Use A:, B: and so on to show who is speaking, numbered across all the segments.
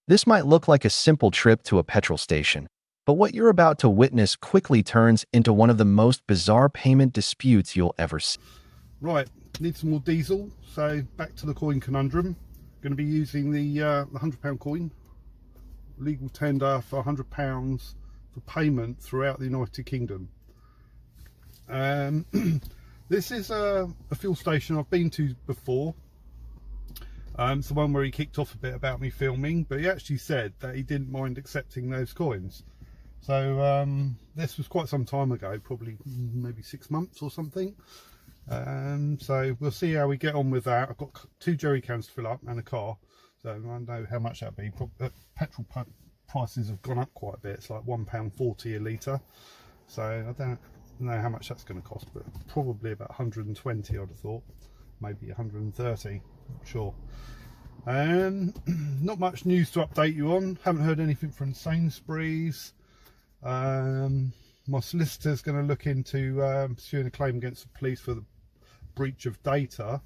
A: This might look like a simple trip to a petrol station, but what you're about to witness quickly turns into one of the most bizarre payment disputes you'll ever see.
B: Right, need some more diesel, so back to the coin conundrum. Going to be using the £100 coin, legal tender for £100 for payment throughout the United Kingdom. This is a fuel station I've been to before. It's the one where he kicked off a bit about me filming, but he actually said that he didn't mind accepting those coins. So this was quite some time ago, probably maybe 6 months or something. So we'll see how we get on with that. I've got 2 jerry cans to fill up and a car, so I know how much that'd be. Petrol prices have gone up quite a bit. It's like £1.40 a litre, so I don't know how much that's going to cost, but probably about 120 I'd have thought, maybe 130, not sure. Not much news to update you on. Haven't heard anything from Sainsbury's. My solicitor's going to look into pursuing a claim against the police for the breach of data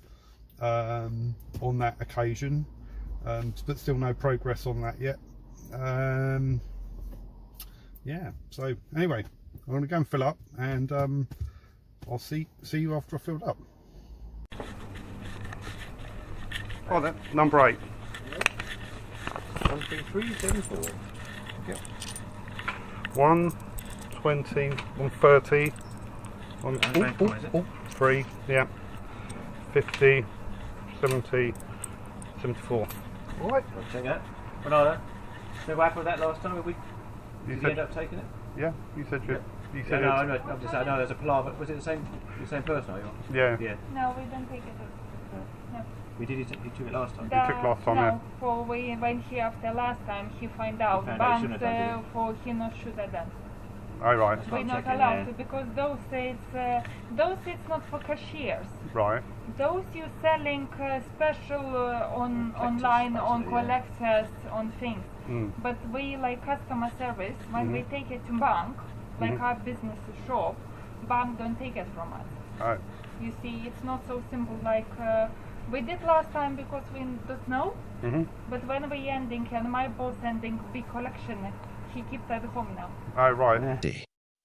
B: on that occasion, but still no progress on that yet. Yeah, so anyway, I'm going to go and fill up, and I'll see you after I filled up. Oh, that number 8.
C: 13374.
B: Yep. 120, 130, 3, yeah, 50, 70, 74.
C: All right. I'll check that. Bernardo, so what happened with that last time? Did you end up taking it?
B: Yeah, you said you.
C: Yeah.
B: You said
C: no, I'm just saying. No, there's a palaver. Was it the same person? Are you?
B: Yeah.
C: Yeah.
D: No, we don't take it. No.
C: We did. You took it last time.
B: You took last time.
D: No,
B: Yeah.
D: for we when he after last time he find out banks for he not should have done.
B: Oh right.
D: We're not allowed to, because those it's not for cashiers.
B: Right.
D: Those you selling special on online on collectors on things. But we like customer service when we take it to bank, like our business shop, bank don't take it from us.
B: Oh.
D: You see, it's not so simple like we did last time because we don't know. But when we ending and my boss ending big collection, he keeps at home now.
B: Oh right.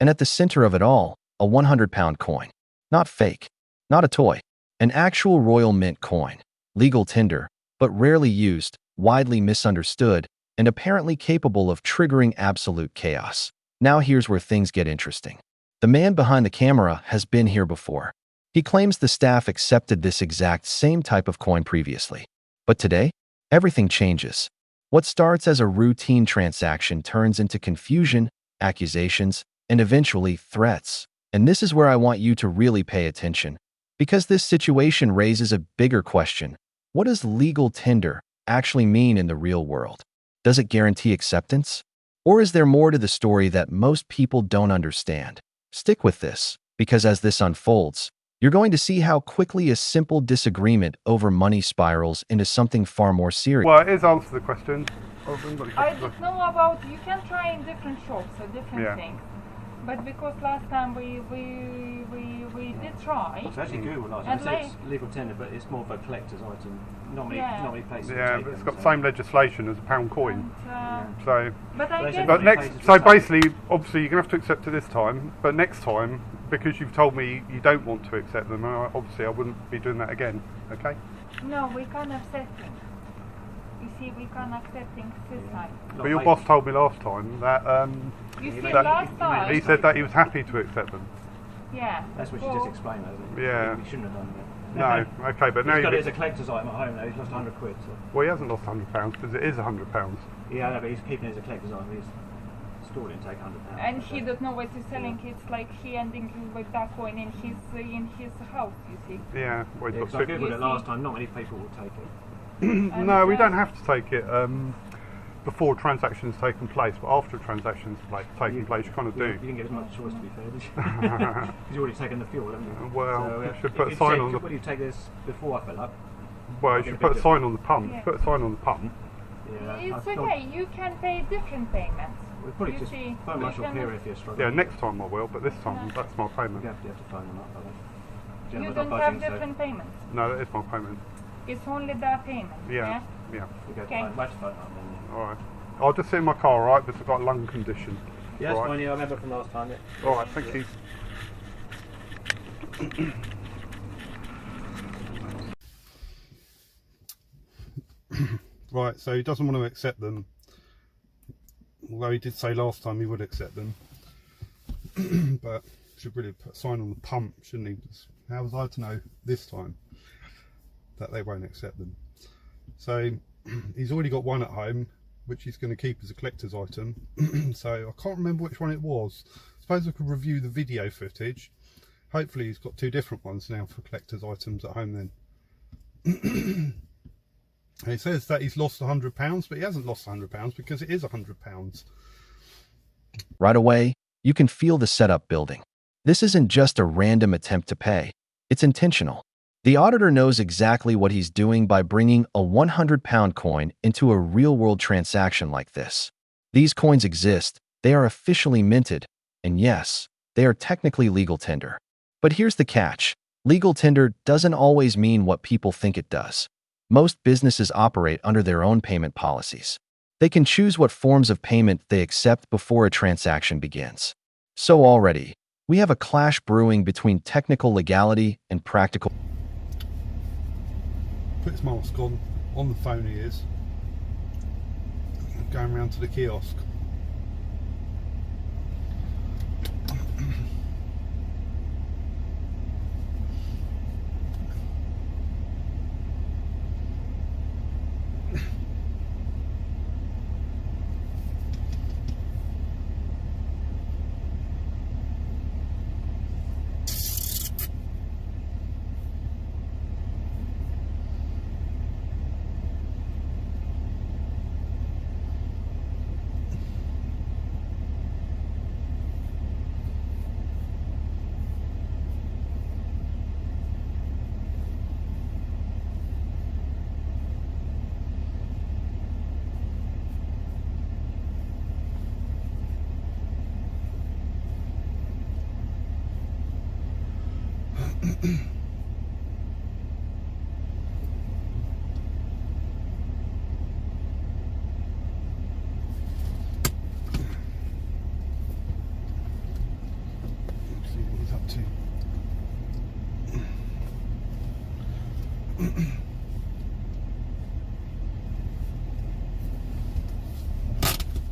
A: And at the center of it all, a £100 coin. Not fake, not a toy, an actual Royal Mint coin, legal tender, but rarely used, widely misunderstood, and apparently capable of triggering absolute chaos. Now here's where things get interesting. The man behind the camera has been here before. He claims the staff accepted this exact same type of coin previously. But today, everything changes. What starts as a routine transaction turns into confusion, accusations, and eventually threats. And this is where I want you to really pay attention, because this situation raises a bigger question. What does legal tender actually mean in the real world? Does it guarantee acceptance? Or is there more to the story that most people don't understand? Stick with this, because as this unfolds, you're going to see how quickly a simple disagreement over money spirals into something far more serious.
B: Well, it is answer the question.
D: I don't know about, you can try in different shops or different things. But because last time we did try.
C: It's actually Google last time. It says legal tender, but it's more of a collector's item. Not many places.
B: Yeah, but it's got the same legislation as a pound coin. So,
D: but
B: basically, obviously, you're gonna have to accept it this time. But next time, because you've told me you don't want to accept them, obviously, I wouldn't be doing that again. Okay?
D: No, we can't accept things. You see, we can't accept things this time.
B: But your boss told me last time that
D: last time
B: he said that he was happy to accept them.
D: Yeah.
C: That's what she just explained, isn't it?
B: Yeah.
C: We shouldn't have done that.
B: No, okay, but now
C: he's got it as a collector's item at home now. He's lost £100. So.
B: Well, he hasn't lost £100 because it is £100.
C: Yeah, no, but he's keeping it as a collector's item. He's stored it and take £100.
D: And he doesn't know what he's selling. It's like he ending with that coin in his house. You see.
B: Yeah. Well,
C: I googled it last time. Not many people will take it.
B: No, we don't have to take it before transactions taken place, but after transactions taken place, you kind of do.
C: You didn't get as much choice, to be fair, did you? You've already taken the fuel, haven't you?
B: Well,
C: so,
B: you should put a sign on the...
C: What do you take this before I fill up?
B: Well, you should put a sign on the pump. Yeah. Put a sign on the pump.
D: Yeah, it's okay, you can pay different payments.
C: We'll probably just phone Marshall Peer if you're struggling.
B: Yeah, next time I will, but this time that's my payment.
C: You have to phone them up,
D: You don't have different payments?
B: No, that is my payment.
D: It's only that payment?
B: Yeah.
C: We go to phone them up then.
B: Alright. I'll just sit in my car, alright, because I've got a lung condition.
C: Yeah, that's
B: Right.
C: fine, yeah, I remember from last time, yeah.
B: Alright, thank you. Right, so he doesn't want to accept them. Although he did say last time he would accept them. But should really put a sign on the pump, shouldn't he? How was I to know this time that they won't accept them? So he's already got one at home, which he's going to keep as a collector's item. So I can't remember which one it was. I suppose I could review the video footage. Hopefully he's got two different ones now for collector's items at home then. He says that he's lost £100, but he hasn't lost £100 because it is £100.
A: Right away, you can feel the setup building. This isn't just a random attempt to pay. It's intentional. The auditor knows exactly what he's doing by bringing a £100 coin into a real-world transaction like this. These coins exist, they are officially minted, and yes, they are technically legal tender. But here's the catch. Legal tender doesn't always mean what people think it does. Most businesses operate under their own payment policies. They can choose what forms of payment they accept before a transaction begins. So already, we have a clash brewing between technical legality and practical.
B: Put his mask on the phone he is. Going round to the kiosk.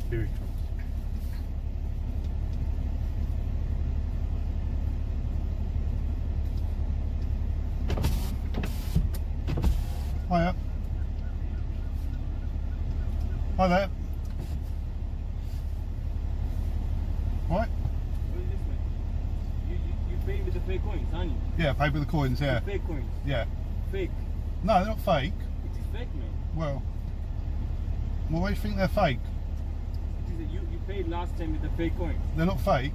B: Here he comes. Hiya. Hi there. Right?
E: What is this, man? You pay with the fake coins, aren't you?
B: Yeah, paid with the coins, yeah.
E: The fake coins.
B: Yeah.
E: Fake.
B: No, they're not fake.
E: It is fake, man.
B: Well, why do you think they're fake?
E: It is you paid last time with the fake coins.
B: They're not fake.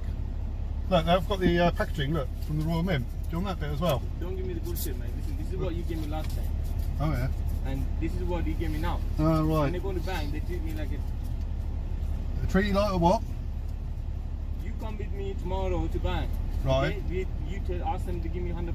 B: Look, they've got the packaging, look, from the Royal Mint. Do you want that bit as well?
E: Don't give me the bullshit, man. Listen, this is what you gave me last time.
B: Oh, yeah.
E: And this is what you gave me now.
B: Oh,
E: When
B: right.
E: they go to bank, they treat me like a...
B: They treat you like a what?
E: You come with me tomorrow to bank.
B: Right.
E: Okay? Ask them to give me £100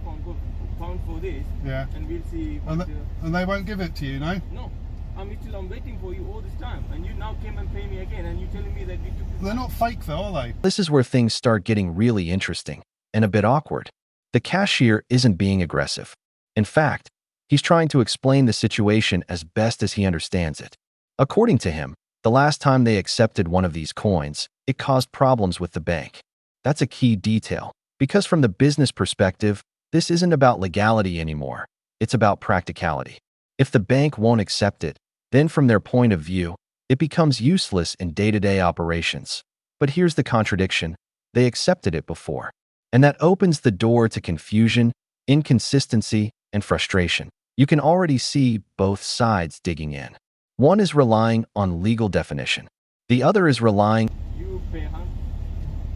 E: for this.
B: Yeah.
E: And we'll see what
B: And they won't give it to you, no?
E: No. I'm waiting for you all this time. And you now came and pay me again. And you're telling me that you took this...
B: They're not fake though, are they?
A: This is where things start getting really interesting and a bit awkward. The cashier isn't being aggressive. In fact, he's trying to explain the situation as best as he understands it. According to him, the last time they accepted one of these coins, it caused problems with the bank. That's a key detail, because from the business perspective, this isn't about legality anymore. It's about practicality. If the bank won't accept it, then from their point of view, it becomes useless in day-to-day operations. But here's the contradiction. They accepted it before. And that opens the door to confusion, inconsistency, and frustration. You can already see both sides digging in. One is relying on legal definition. The other is relying...
E: You pay, huh?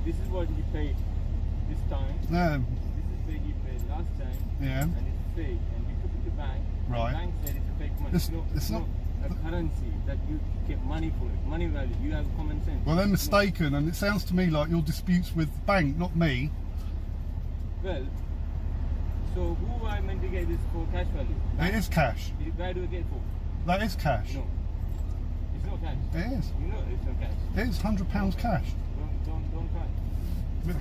E: This is what you paid this time.
B: No.
E: This is what you paid last time.
B: Yeah.
E: And it's fake. And we took it to bank.
B: Right.
E: The bank said it's a fake money.
B: It's not
E: a currency that you get money for it. Money value. You have common sense.
B: Well, they're mistaken, and it sounds to me like your disputes with the bank, not me.
E: Well, so who I meant to get this for cash value?
B: It is cash.
E: Where do I get for?
B: That is cash.
E: No. not cash.
B: It is.
E: You know it's not cash.
B: It is £100 cash.
E: Don't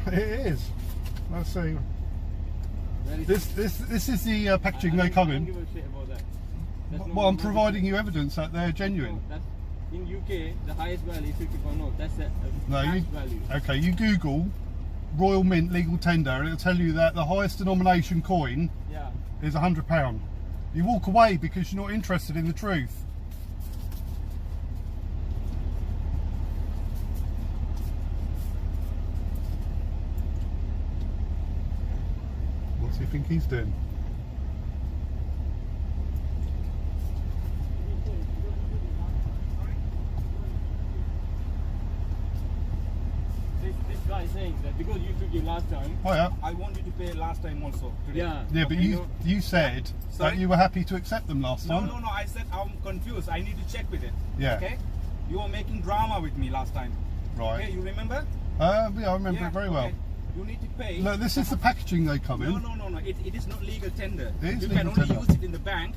E: cry.
B: It is. Let's see.
E: Where is
B: This is the packaging they come
E: I don't
B: in.
E: give a shit about that. That's
B: Well, I'm
E: not-
B: providing you evidence that they're genuine.
E: No, that's, in UK, the highest value is 54 notes. That's the
B: No,
E: cash
B: you,
E: value.
B: okay, you Google Royal Mint legal tender and it'll tell you that the highest denomination coin
E: Yeah.
B: is £100. You walk away because you're not interested in the truth. What's he think he's doing?
E: This guy is saying that because you took it last time.
B: Oh yeah.
F: I want you to pay last time also. Today.
E: Yeah.
B: Yeah, but
E: Okay,
B: you said
F: Sorry?
B: that you were happy to accept them last
F: No,
B: time.
F: no, no. I said I'm confused. I need to check with it.
B: Yeah.
F: Okay. You were making drama with me last time.
B: Right.
F: Okay. You remember?
B: Yeah, I remember
F: Yeah,
B: it very well.
F: okay. You need to pay.
B: Look, this is the packaging they come in.
F: No, no, no, no. It is not legal tender.
B: It is
F: you
B: legal
F: can only
B: tender.
F: use it in the bank.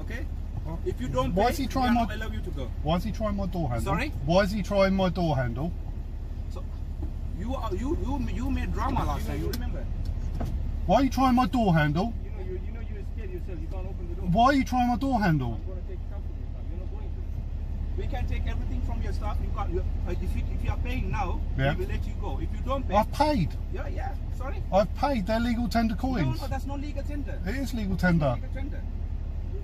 F: Okay. If you don't
B: Why
F: pay,
B: is he
F: we
B: trying
F: are
B: my-
F: not allow you to go.
B: Why is he trying my door handle?
F: Sorry?
B: Why is he trying my door handle?
F: So you made drama last time. You remember?
B: Why are you trying my door handle?
E: You know you're scared yourself. You can't open the door.
B: Why are you trying my door handle?
E: I'm gonna take stuff from your stuff. You're not going to.
F: We can take everything from your stuff. You can't. If you are paying now,
B: Yeah.
F: we will let you go. If you don't pay,
B: I've paid.
F: yeah. Sorry.
B: I've paid their legal tender
F: No,
B: coins.
F: no, that's not legal tender.
B: It is legal tender.
F: Legal tender.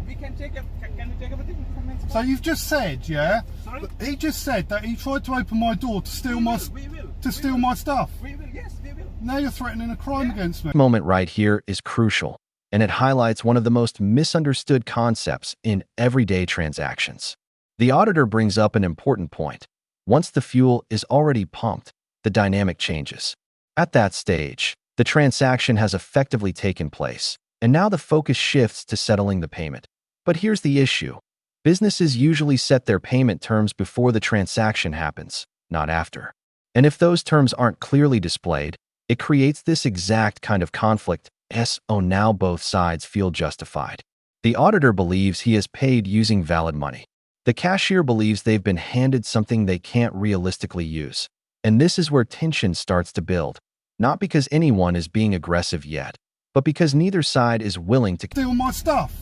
F: We can take. Can we take everything from next
B: So you've just said, yeah?
F: Sorry?
B: He just said that he tried to open my door to steal my
F: We will.
B: to steal my stuff.
F: We will. Yes, we will.
B: Now you're threatening a crime
F: Yeah.
B: against me.
A: This moment right here is crucial, and it highlights one of the most misunderstood concepts in everyday transactions. The auditor brings up an important point. Once the fuel is already pumped, the dynamic changes. At that stage, the transaction has effectively taken place, and now the focus shifts to settling the payment. But here's the issue. Businesses usually set their payment terms before the transaction happens, not after. And if those terms aren't clearly displayed, it creates this exact kind of conflict. Now both sides feel justified. The auditor believes he is paid using valid money. The cashier believes they've been handed something they can't realistically use. And this is where tension starts to build, not because anyone is being aggressive yet, but because neither side is willing to
B: Steal my stuff.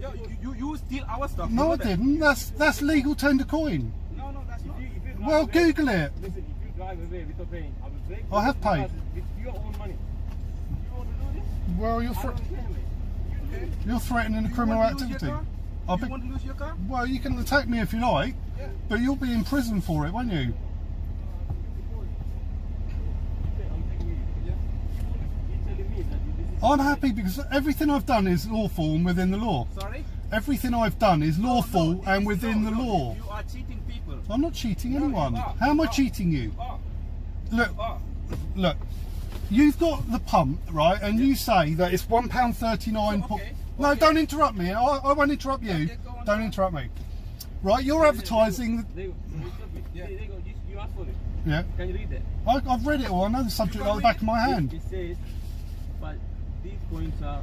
F: Yeah, you steal our stuff.
B: No,
F: you
B: I
F: know that.
B: didn't. That's legal tender coin.
F: No, that's not.
E: If you drive
B: Well,
E: away-
B: Google it.
E: Listen, if you drive away without paying, I will break.
B: I have
E: your
B: paid.
E: glasses with your own money. You want to do this?
B: Well,
E: I don't care, mate. You do it.
B: you're threatening a
F: You
B: criminal
F: want to lose your
B: activity.
F: car?
B: I'll
F: You
B: be-
F: want to lose your car?
B: Well, you can attack me if you like,
F: Yeah.
B: but you'll be in prison for it, won't you?
E: I'm taking you.
F: Yeah.
E: You're telling me that this is.
B: I'm happy because everything I've done is lawful and within the law.
F: Sorry.
B: Everything I've done is lawful
F: No,
B: and
F: it's-
B: within
F: no,
B: the
F: no,
B: law.
F: You are cheating people.
B: I'm not cheating
F: No, you
B: anyone.
F: are.
B: How am I
F: You are.
B: cheating you?
F: Oh,
B: Look,
F: oh.
B: look. You've got the pump, right? And you say that it's £1.39.
F: Okay,
B: No,
F: okay.
B: don't interrupt me. I won't interrupt you.
F: Okay, go on,
B: Don't
F: go on.
B: interrupt me. Right, you're advertising.
E: There you go. You stop it.
F: Yeah.
E: There you go. You asked for it.
B: Yeah,
E: Can you read that?
B: I've read it all. I know the subject like the back of my hand.
E: It says, but these coins are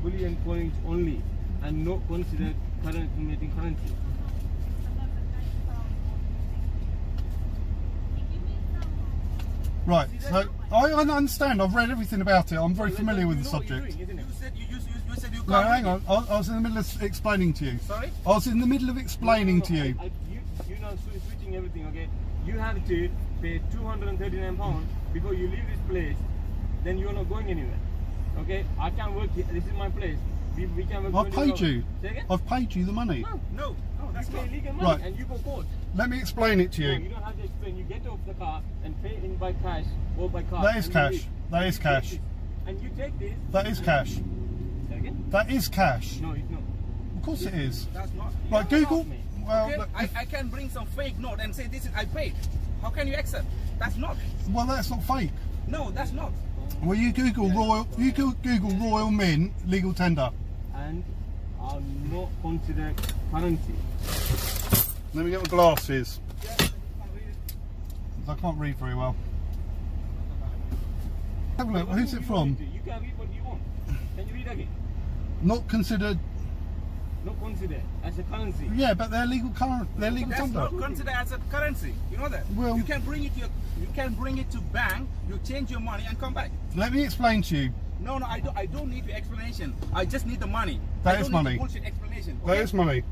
E: bullion coins only and not considered currency currency.
B: Right, so I understand. I've read everything about it. I'm very familiar with the
E: You know what you're
B: subject.
E: doing, isn't it?
F: You said you
B: No,
F: can't.
B: hang
F: read
B: on. I was in the middle of explaining to you.
F: it. Sorry.
B: I was in the middle of explaining to you.
E: You now switching everything, okay? You have to pay £239 before you leave this place, then you're not going anywhere. Okay? I can't work here. This is my place. We can work.
B: I've
E: 20
B: paid
E: hours.
B: you.
E: Say again?
B: I've paid you the money.
F: No, that's
E: You
F: not.
E: pay illegal money
B: Right.
E: and you go court.
B: Let me explain it to
E: No,
B: you.
E: you don't have to explain. You get off the car and pay in by cash or by card.
B: That is
E: and you
B: cash.
E: leave.
B: That
E: And
B: is
E: you take
B: cash.
E: this. And you take this.
B: That is cash.
E: Say again?
B: That is cash.
E: No, it's not.
B: Of course it is.
F: That's not.
B: Right, Google.
E: me.
B: Well,
F: Okay,
B: look,
F: I can bring some fake note and say this is I paid. How can you accept? That's not.
B: well, that's not fake.
F: No, that's not.
B: Well, you Google Google Royal Mint legal tender.
E: And are not considered currency.
B: Let me get my glasses. I can't read very well. Have a look. Who's it from?
E: You can read what you want. Can you read again?
B: Not considered.
E: not considered as a currency.
B: Yeah, but they're legal they're legal
F: That's
B: tender.
F: not considered as a currency. You know that?
B: Well,
F: you can bring it to bank, you change your money and come back.
B: let me explain to you.
F: No, I don't need your explanation. I just need the money.
B: That
F: I
B: is
F: don't
B: money.
F: Need the bullshit explanation.
B: That
F: Okay?
B: is money.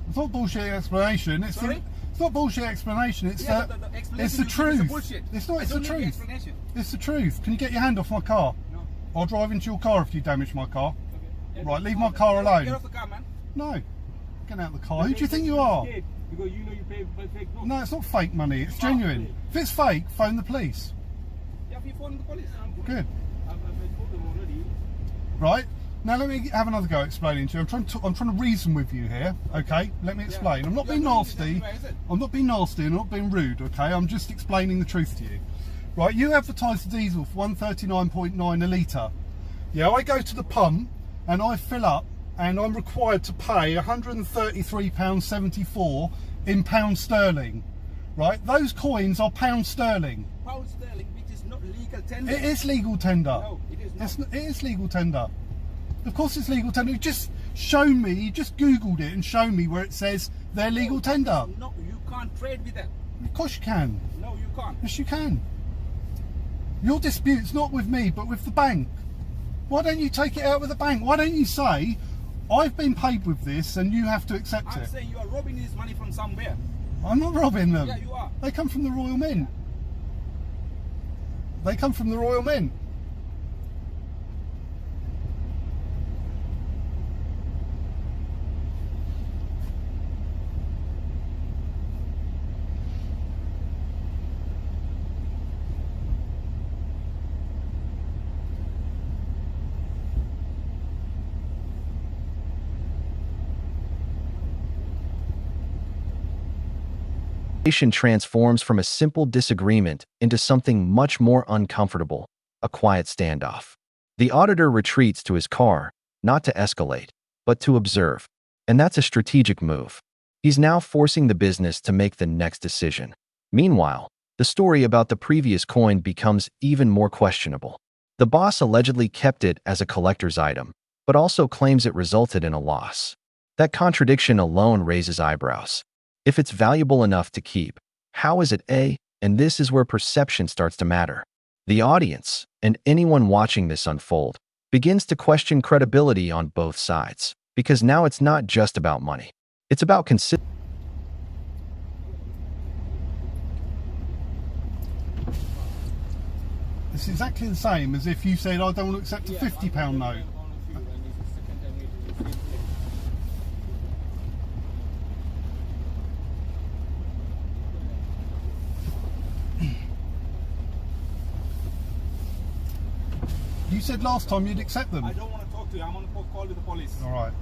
B: It's not bullshit explanation. It's
F: Sorry?
B: it's not bullshit explanation. It's
F: Yeah,
B: the,
F: but the explanation
B: it's the
F: you give is
B: truth.
F: bullshit.
B: It's not.
F: I
B: It's the
F: don't need the
B: truth.
F: explanation.
B: It's the truth. Can you get your hand off my car?
F: No.
B: I'll drive into your car if you damage my car.
F: Okay.
B: Right, leave my car alone.
F: Get off the car, man.
B: No. Get out of the car. Who do you think you are?
E: Because you know you pay by fake notes.
B: No, it's not fake money. It's genuine. If it's fake, phone the police.
F: Yeah, if you phone the police.
B: Good.
E: I've told them already.
B: Right. Now let me have another go explaining to you. I'm trying to reason with you here. Okay. Let me explain. I'm not being nasty. I'm not being nasty. I'm not being rude. Okay. I'm just explaining the truth to you. Right. You advertise the diesel for 139.9 a litre. Yeah. I go to the pump and I fill up, and I'm required to pay £133.74 in pounds sterling. Right. Those coins are pounds sterling.
F: Pound sterling, which is not legal tender.
B: It is legal tender.
F: No, it is not.
B: It is legal tender. Of course it's legal tender. You just show me, you just Googled it and show me where it says they're legal tender.
F: No, you can't trade with them.
B: Of course you can.
F: No, you can't.
B: Yes, you can. Your dispute's not with me, but with the bank. Why don't you take it out with the bank? Why don't you say, I've been paid with this and you have to accept
F: I'm
B: it?
F: saying you are robbing this money from somewhere.
B: I'm not robbing them.
F: Yeah, you are.
B: They come from the Royal Mint. They come from the Royal Mint.
A: Transforms from a simple disagreement into something much more uncomfortable, a quiet standoff. The auditor retreats to his car, not to escalate, but to observe. And that's a strategic move. He's now forcing the business to make the next decision. Meanwhile, the story about the previous coin becomes even more questionable. The boss allegedly kept it as a collector's item, but also claims it resulted in a loss. That contradiction alone raises eyebrows. If it's valuable enough to keep, how is it A? And this is where perception starts to matter. The audience, and anyone watching this unfold, begins to question credibility on both sides, because now it's not just about money. It's about consistency.
B: It's exactly the same as if you said, I don't want to accept a £50 note. You said last time you'd accept them.
F: I don't want to talk to you. I'm on a call with the police.
B: All right.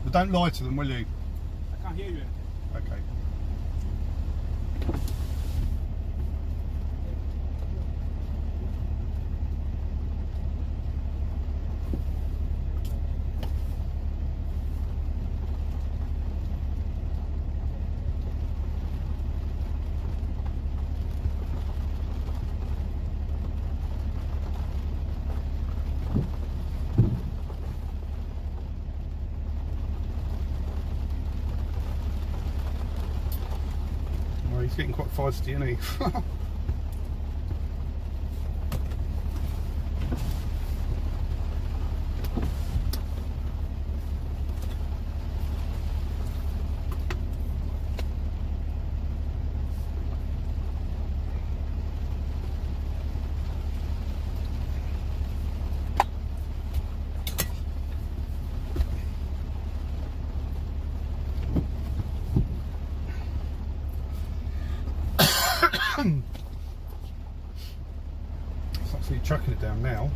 B: But don't lie to them, will you?
F: I can't hear you.
B: Okay. He's getting quite feisty, isn't he? It's actually chucking it down now.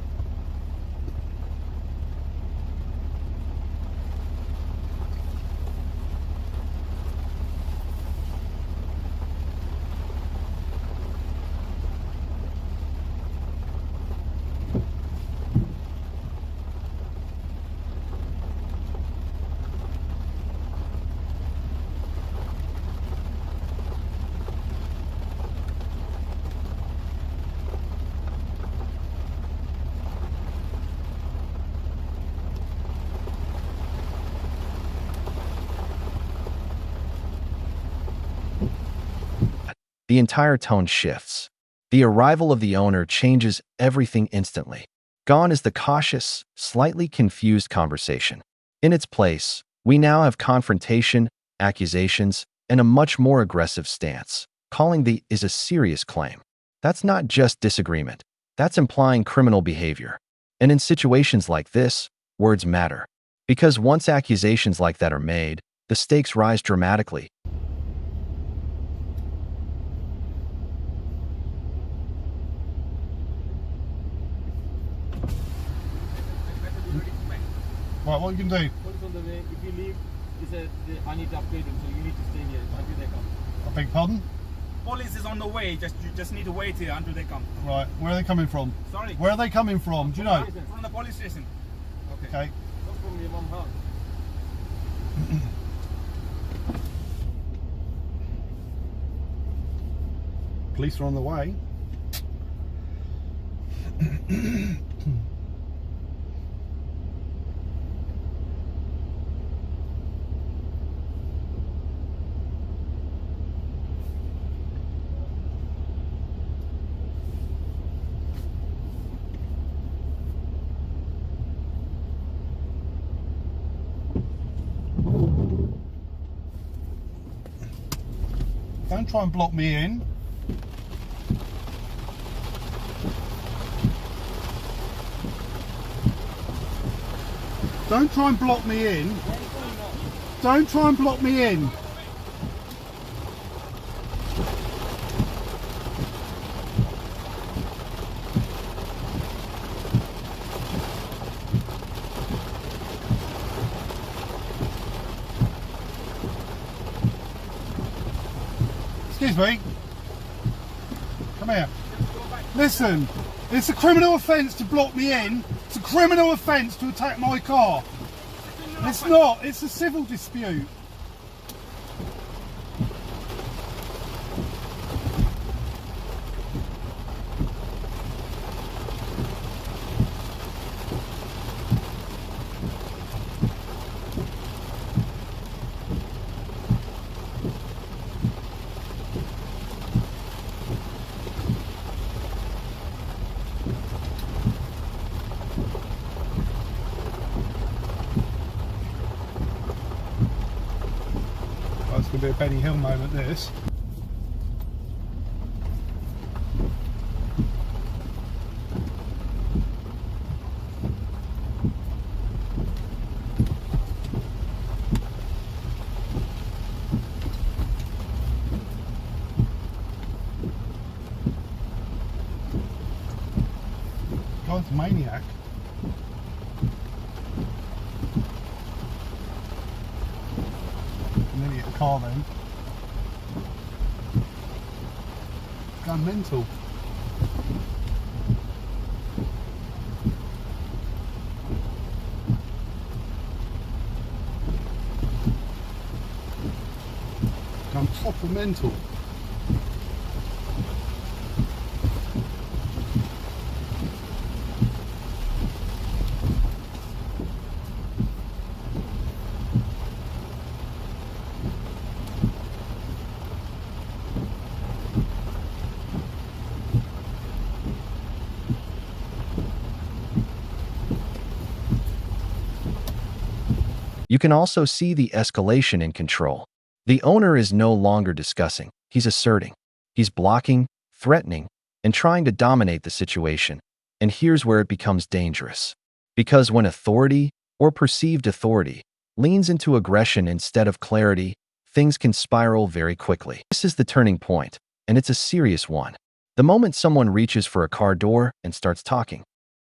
A: the entire tone shifts. The arrival of the owner changes everything instantly. Gone is the cautious, slightly confused conversation. In its place, we now have confrontation, accusations, and a much more aggressive stance. Calling the is a serious claim. That's not just disagreement. That's implying criminal behavior. And in situations like this, words matter. Because once accusations like that are made, the stakes rise dramatically.
B: Right, what you can do?
E: Police on the way. If you leave, he said I need to upgrade him, so you need to stay here until they come.
B: I beg pardon?
F: Police is on the way. You just need to wait here until they come.
B: Right, where are they coming from?
F: Sorry.
B: Where are they coming from? Do you know?
F: From the police station.
B: Okay.
E: Not from your mum's house.
B: Police are on the way. Don't try and block me in. Don't try and block me in. Don't try and block me in. Excuse me. Come here. Listen, it's a criminal offence to block me in. It's a criminal offence to attack my car. It's not. It's a civil dispute. It's going to be a Benny Hill moment, this. Guy's a maniac. Nearly hit the car then. Gone mental. Gone proper mental.
A: You can also see the escalation in control. The owner is no longer discussing, he's asserting. He's blocking, threatening, and trying to dominate the situation. And here's where it becomes dangerous. Because when authority, or perceived authority, leans into aggression instead of clarity, things can spiral very quickly. This is the turning point, and it's a serious one. The moment someone reaches for a car door and starts talking,